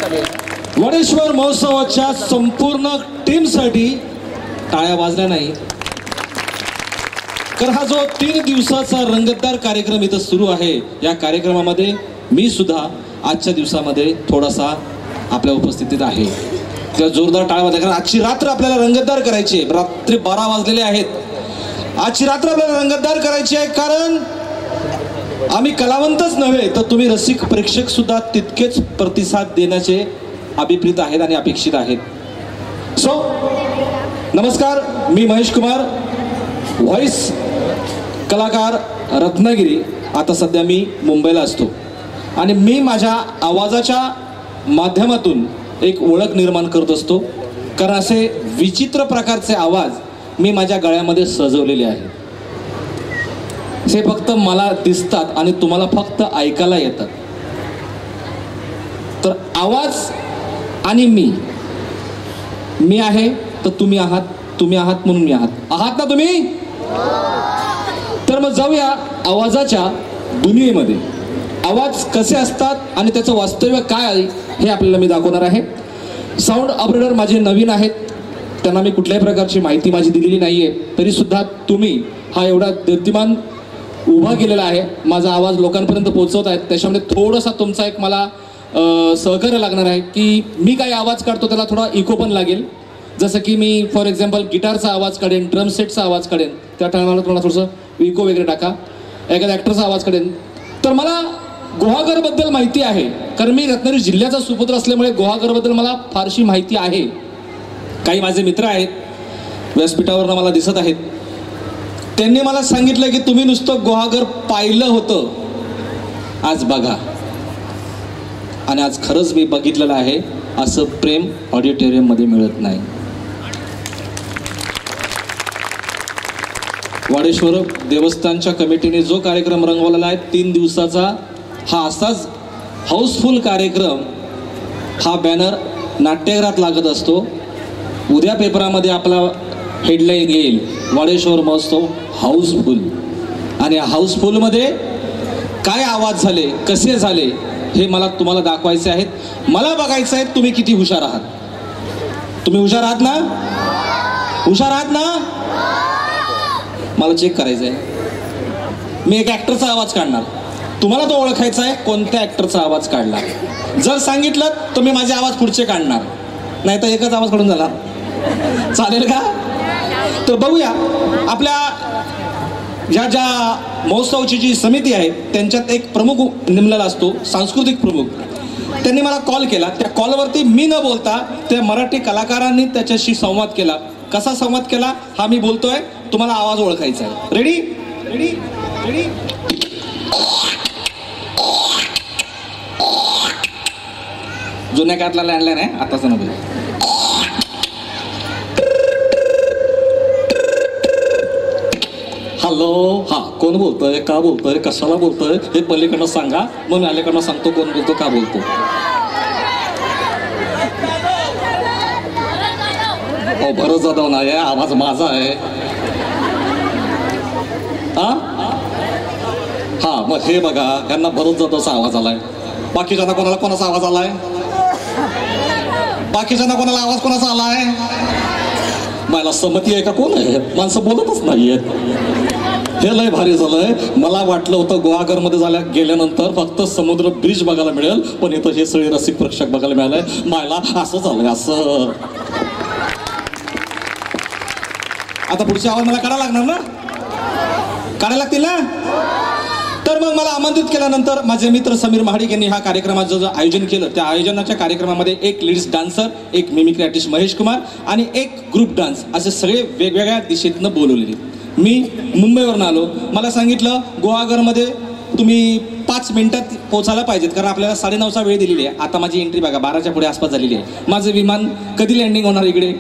वडेश्वर महोत्सवाच्या संपूर्ण टीमसाठी टाळ्या वाजल्या नाही, कारण हा जो 3 दिवसाचा रंगतदार कार्यक्रम इथं सुरू आहे, या कार्यक्रमामध्ये मी सुद्धा आजच्या दिवसामध्ये थोडासा आपल्या उपस्थितीत आहे. त्या जोरदार टाळ्या वाजल्या, कारण आजची रात्र आपल्याला रंगतदार करायची आहे. रात्री 12 वाजलेले आहेत. आजची रात्र आपल्याला रंगतदार करायची आहे, कारण आम्ही कलावंतच नव्हे तर तुम्ही रसिक प्रेक्षक सुद्धा तितकेच प्रतिसाद देण्याचे अभिप्रेत आहेत आणि अपेक्षित आहेत. सो नमस्कार, मी महेश कुमार, व्हॉइस कलाकार रत्नागिरी. आता सध्या मी मुंबईला असतो आणि मी माझ्या आवाजाच्या माध्यमातून एक ओळख निर्माण करत असतो, कारण असे विचित्र प्रकारचे आवाज मी माझ्या गळ्यामध्ये सजवलेले आहेत. हे फक्त मला दिसतात आणि तुम्हाला फक्त ऐकायला येतात. तर आवाज आणि मी आहे तर तुम्ही आहात, तुम्ही आहात म्हणून मी आहात ना तुम्ही. तर मग जाऊया आवाजाच्या दुनियेमध्ये. आवाज कसे असतात आणि त्याचं वास्तव्य काय आहे हे आपल्याला मी दाखवणार आहे. साऊंड ऑपरेटर माझे नवीन आहेत, त्यांना मी कुठल्याही प्रकारची माहिती माझी दिलेली नाही आहे, तरी सुद्धा तुम्ही हा एवढा कीर्तिमान उभा केलेला आहे, माझा आवाज लोकांपर्यंत पोहोचवत आहेत. त्याच्यामध्ये थोडासा तुमचा एक मला सहकार्य लागणार आहे की मी काही आवाज काढतो त्याला थोडा इको पण लागेल. जसं की मी फॉर एक्झाम्पल गिटारचा आवाज काढेन, ड्रम सेटचा आवाज काढेन, त्या टायमाला तुम्हाला थोडंसं इको वगैरे टाका. एखाद्या ॲक्टरचा आवाज काढेन. तर मला गुहागरबद्दल माहिती आहे, कारण मी रत्नागिरी जिल्ह्याचा सुपुत्र असल्यामुळे गुहागरबद्दल मला फारशी माहिती आहे. काही माझे मित्र आहेत, व्यासपीठावरनं मला दिसत आहेत, त्यांनी मला सांगितलं की तुम्ही नुसतं गुहागर पाहिलं होतं, आज बघा. आणि आज खरंच मी बघितलेलं आहे. असं प्रेम ऑडिटोरियममध्ये मिळत नाही. वाडेश्वर देवस्थानच्या कमिटीने जो कार्यक्रम रंगवलेला आहे 3 दिवसाचा, हा असाच हाऊसफुल कार्यक्रम, हा बॅनर नाट्यगृहात लागत असतो. उद्या पेपरामध्ये आपला हेडलाईन येईल, वाडेश्वर महोत्सव हाऊसफुल. आणि हाऊसफुलमध्ये काय आवाज झाले, कसे झाले, हे मला तुम्हाला दाखवायचे आहेत. मला बघायचं आहे तुम्ही किती हुशार आहात. तुम्ही हुशार आहात ना? हुशार आहात ना? मला चेक करायचं आहे. मी एक ॲक्टरचा आवाज काढणार, तुम्हाला तो ओळखायचा आहे कोणत्या ॲक्टरचा आवाज काढला. जर सांगितलं तर मी माझे आवाज पुढचे काढणार, नाही तर एकच आवाज काढून झाला. चालेल का? तर बघूया. आपल्या ज्या महोत्सवाची जी समिती आहे त्यांच्यात एक प्रमुख नेमलेला असतो, सांस्कृतिक प्रमुख. त्यांनी मला कॉल केला. त्या कॉलवरती मी न बोलता त्या मराठी कलाकारांनी त्याच्याशी संवाद केला. कसा संवाद केला हा मी बोलतोय, तुम्हाला आवाज ओळखायचा आहे. Ready ready ready. जुन्या काळातला लँडलाईन आहे, आताच नव्हे. हॅलो, हा कोण बोलतोय, का बोलतोय, कशाला बोलतोय हे पलीकडनं सांगा, मग अलीकडनं सांगतो कोण बोलतो, का बोलतो. हो, भरत जाधव नाही आहे, आवाज माझा आहे. हा मग हे बघा, यांना भरत जाधवचा आवाज आलाय. बाकीच्यांना कोणाला कोणाचा आवाज आलाय? बाकीच्यांना कोणाला आवाज कोणाचा आलाय? मला सहमती आहे का? कोण आहे? माणसं बोलतच नाहीयेत. हे लय भारी झालंय. मला वाटलं होतं गुहागरमध्ये गेल्यानंतर फक्त समुद्र ब्रिज बघायला मिळेल, पण इथं हे सगळे रसिक प्रेक्षक बघायला मिळालंय. मला असं झालंय. असं आता पुढचे आवाज मला काढायला लागणार ना? काढायला लागतील ना? तर मग मला आमंत्रित केल्यानंतर माझे मित्र समीर महाडिक यांनी ह्या कार्यक्रमाचं जे आयोजन केलं, त्या आयोजनाच्या कार्यक्रमामध्ये एक लेडीज डान्सर, एक मिमिक्री आर्टिस्ट महेश कुमार आणि एक ग्रुप डान्स, असे सगळे वेगवेगळ्या दिशेतनं बोलवलेले. मी मुंबईवरून आलो. मला सांगितलं गुहागरमध्ये तुम्ही 5 मिनिटात पोहोचायला पाहिजेत, कारण आपल्याला 9:30चा वेळ दिलेली आहे. आता माझी एंट्री बघा 12च्या पुढे आसपास झालेली आहे. माझं विमान कधी लँडिंग होणार इकडे?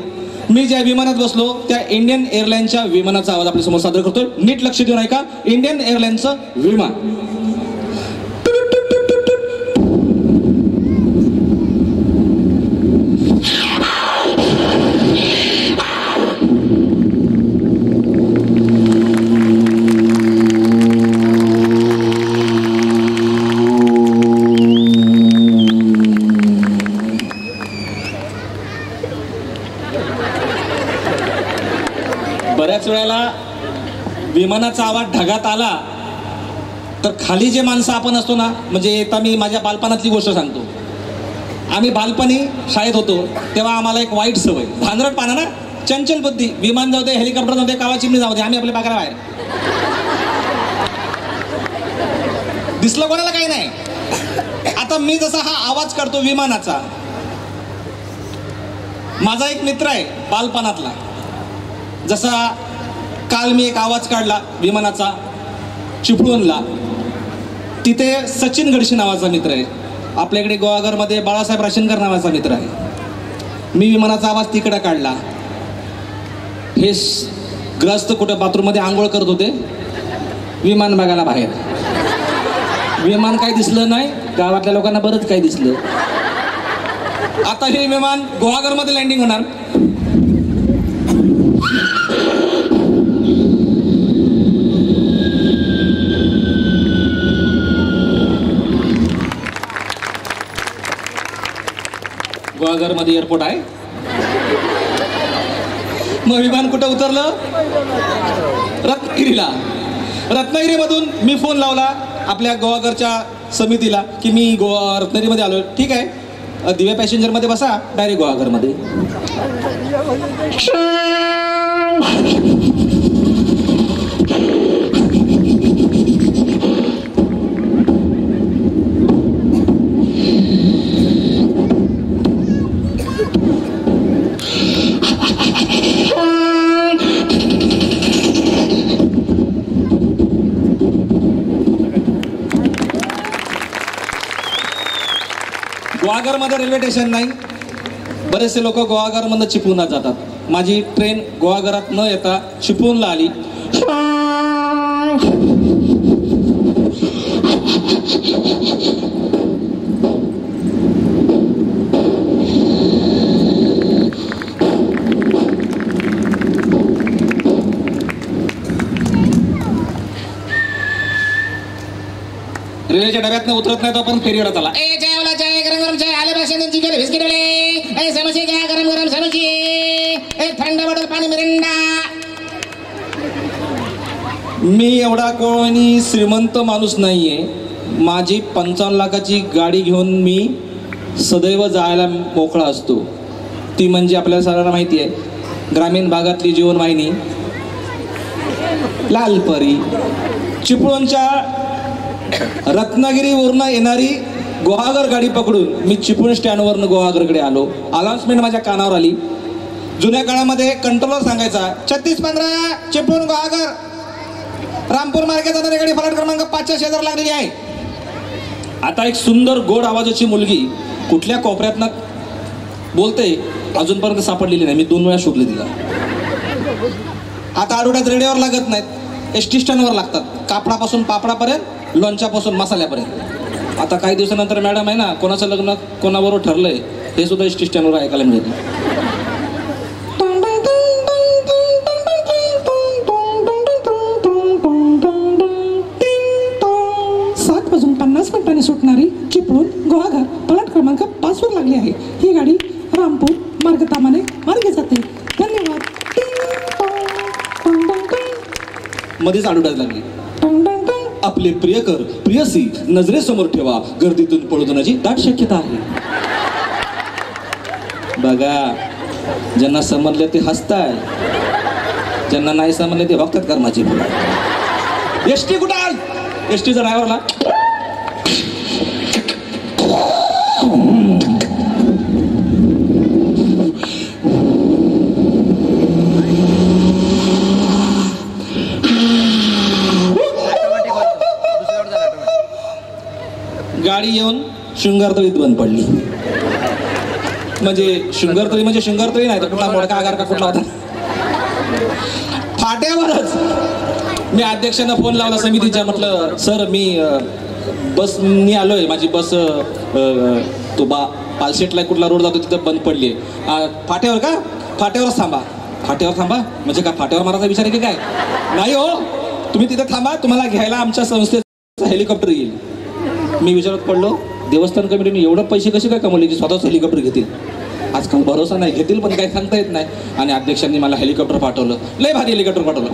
मी ज्या विमानात बसलो त्या इंडियन एअरलाईनच्या विमानाचा आवाज आपल्या समोर सादर करतोय. नीट लक्ष देऊन ऐका. इंडियन एअरलाईनचं विमान. त्याच वेळेला विमानाचा आवाज ढगात आला तर खाली जे माणसं आपण असतो ना, म्हणजे आता मी माझ्या बालपणातली गोष्ट सांगतो. आम्ही बालपणी शाळेत होतो तेव्हा आम्हाला एक वाईट सवय, भांदरटपणा ना, चंचल बुद्धी. विमान जाऊ दे, हेलिकॉप्टर जाऊ दे, कावा चिमणी जाऊ दे, आम्ही आपल्या बागाला बाहेर. दिसलं कोणाला काही नाही. आता मी जसा हा आवाज काढतो विमानाचा, माझा एक मित्र आहे बालपणातला, जसा काल मी एक आवाज काढला विमानाचा चिपळूणला, तिथे सचिन गडशी नावाचा मित्र आहे. आपल्याकडे गोवाघरमध्ये बाळासाहेब राशनकर नावाचा मित्र आहे. मी विमानाचा आवाज तिकडे काढला. हे ग्रस्त कुठं बाथरूममध्ये आंघोळ करत होते, विमान बघायला बाहेर. विमान काही दिसलं नाही, गावातल्या लोकांना बरंच काही दिसलं. आता हे विमान गोवाघरमध्ये लँडिंग होणार. गोवाघरमध्ये एअरपोर्ट आहे. मग विमान कुठं उतरलं? रत्नागिरीला. रत्नागिरीमधून मी फोन लावला आपल्या गोवाघरच्या समितीला की मी रत्नागिरीमध्ये आलो. ठीक आहे, दिव्या पॅसेंजरमध्ये बसा, डायरेक्ट गोवाघरमध्ये. गोवाघरमध्ये रेल्वे स्टेशन नाही. बरेचसे लोक गोवाघरमधनं चिपळूणला जातात. माझी ट्रेन गोवाघरात न येता चिपळूणला आली. रेल्वेच्या डब्यात उतरत नाही तो पण फेरीवर आला. चाय गरम गरम चाय, आले भाषणांची गेले बिस्किट आले, समोसे घ्या गरम गरम समोसे, थंड बॉटल पाणी मिरिंडा. मी एवढा कोणी श्रीमंत माणूस नाहीये. माझी 55 लाखाची गाडी घेऊन मी सदैव जायला मोकळा असतो. ती म्हणजे आपल्याला सगळ्यांना माहिती आहे, ग्रामीण भागातली जीवनवाहिनी लालपरी. चिपळूणच्या रत्नागिरीवरून येणारी गोवाघर गाडी पकडून मी चिपळूण स्टँडवरनं गोवाघरकडे आलो. अनाउन्समेंट माझ्या कानावर आली. जुन्या काळामध्ये कंट्रोलर सांगायचा 3615 चिपळूण गोवाघर, रामपूर मार्गे जाणारी गाडी फलाट क्रमांक 5च्या शेजार लागलेली आहे. आता एक सुंदर गोड आवाजाची मुलगी कुठल्या कोपऱ्यातनं बोलते अजूनपर्यंत सापडलेली नाही. मी 2 वेळा शोधले तिला. आता आठवड्यात रेडिओवर लागत नाहीत, एसटी स्टँडवर लागतात. कापडापासून पापडापर्यंत, लोणच्यापासून मसाल्यापर्यंत. आता काही दिवसानंतर मॅडम आहे ना, कोणाचं लग्न कोणाबरोबर ठरलंय हे सुद्धा एसटी स्टँडवर ऐकायला मिळते. 7:50 सुटणारी चिपळूण गोवाघर पलाट क्रमांक 5 वर लागली आहे. ही गाडी रामपूर मार्गतामाने मार्गे जाते. धन्यवाद. मध्येच आडुडाच लागली. आपले प्रियकर प्रियसी नजरेसमोर ठेवा, गर्दीतून पळून जाण्याची दाट शक्यता आहे. बघा, ज्यांना समजले ते हसताय, ज्यांना नाही समजले ते बघतात कर्माची. एसटी कुठं आल? एसटीचा ड्रायव्हरला गाडी येऊन शृंगारतळीत बंद पडली. म्हणजे शृंगारतळी नाही तर कुठला मोडका आगार का कुठला होता. फाट्यावरच मी अध्यक्षांना फोन लावला समितीच्या. म्हटलं सर मी बसनी आलोय, माझी बस तो पालशेटला कुठला रोड जातो तिथं बंद पडली. फाट्यावर का? फाट्यावरच थांबा. फाट्यावर थांबा म्हणजे काय फाट्यावर मारायचा विचार आहे की काय? नाही हो, तुम्ही तिथे थांबा, तुम्हाला घ्यायला आमच्या संस्थेचा हेलिकॉप्टर येईल. मी विचारत पडलो, देवस्थान कमिटीने एवढं पैसे कसे काय कमवले की स्वतःच हेलिकॉप्टर घेतील? आजकाल भरोसा नाही, घेतील पण काही सांगता येत नाही. आणि अध्यक्षांनी मला हेलिकॉप्टर पाठवलं, लय भारी हेलिकॉप्टर पाठवलं.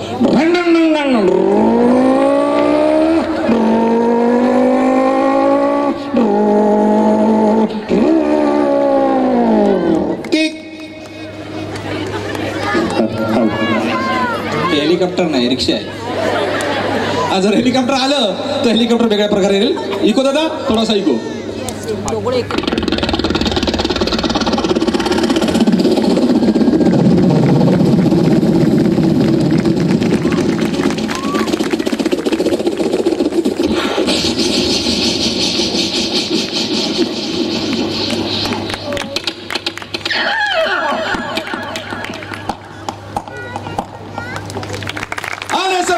हेलिकॉप्टर नाही, रिक्षा आहे. जर हेलिकॉप्टर आलं तर हेलिकॉप्टर वेगळ्या प्रकारे येईल. इको दादा, थोडासा इको.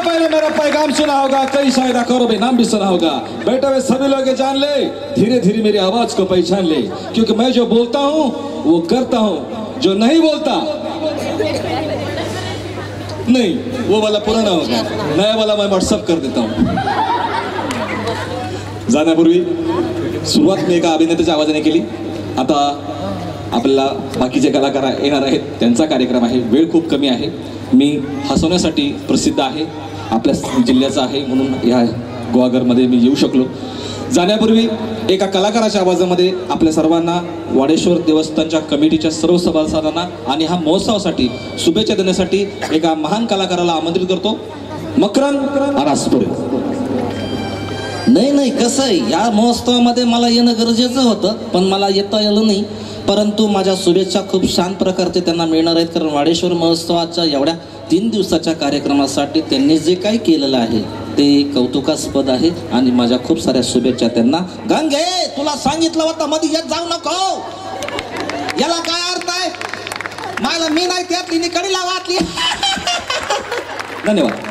पहले मेरा पैगाम सुना होगा, कई शायद करो भी नाम भी सुना होगा. बैठे हुए सभी लोग ये जान ले, धीरे धीरे मेरी आवाज को पहचान ले, क्योंकि मैं जो बोलता हूँ वो करता हूँ, जो नहीं बोलता नहीं वो वाला पुराना होगा, नया वाला मैं व्हाट्सअप कर देता हूँ. जाण्यापूर्वी सुरुवात मी एका अभिनेत्याच्या आवाजाने केली. आता आपल्याला बाकीचे कलाकार येणार आहेत, त्यांचा कार्यक्रम आहे. वेळ खूप कमी आहे. मी हसवण्यासाठी प्रसिद्ध आहे, आपल्या जिल्ह्याचा आहे, म्हणून ह्या गोवाघरमध्ये मी येऊ शकलो. जाण्यापूर्वी एका कलाकाराच्या आवाजामध्ये आपल्या सर्वांना वाडेश्वर देवस्थानच्या कमिटीच्या सर्व सभासदांना आणि ह्या महोत्सवासाठी शुभेच्छा देण्यासाठी एका महान कलाकाराला आमंत्रित करतो, मकरंद अनासपुरे. नाही कसं आहे, या महोत्सवामध्ये मला येणं गरजेचं होतं, पण मला येता आलं नाही. परंतु माझ्या शुभेच्छा खूप शांत प्रकारचे त्यांना मिळणार आहेत, कारण वाडेश्वर महोत्सवाच्या एवढ्या 3 दिवसाच्या कार्यक्रमासाठी त्यांनी जे काही केलेलं आहे ते कौतुकास्पद आहे आणि माझ्या खूप साऱ्या शुभेच्छा त्यांना. गंगे, तुला सांगितलं होतं मध्ये येत जाऊ नको, याला काय अर्थ आहे? मला मी नाही त्यातली कडीला वाटली. धन्यवाद.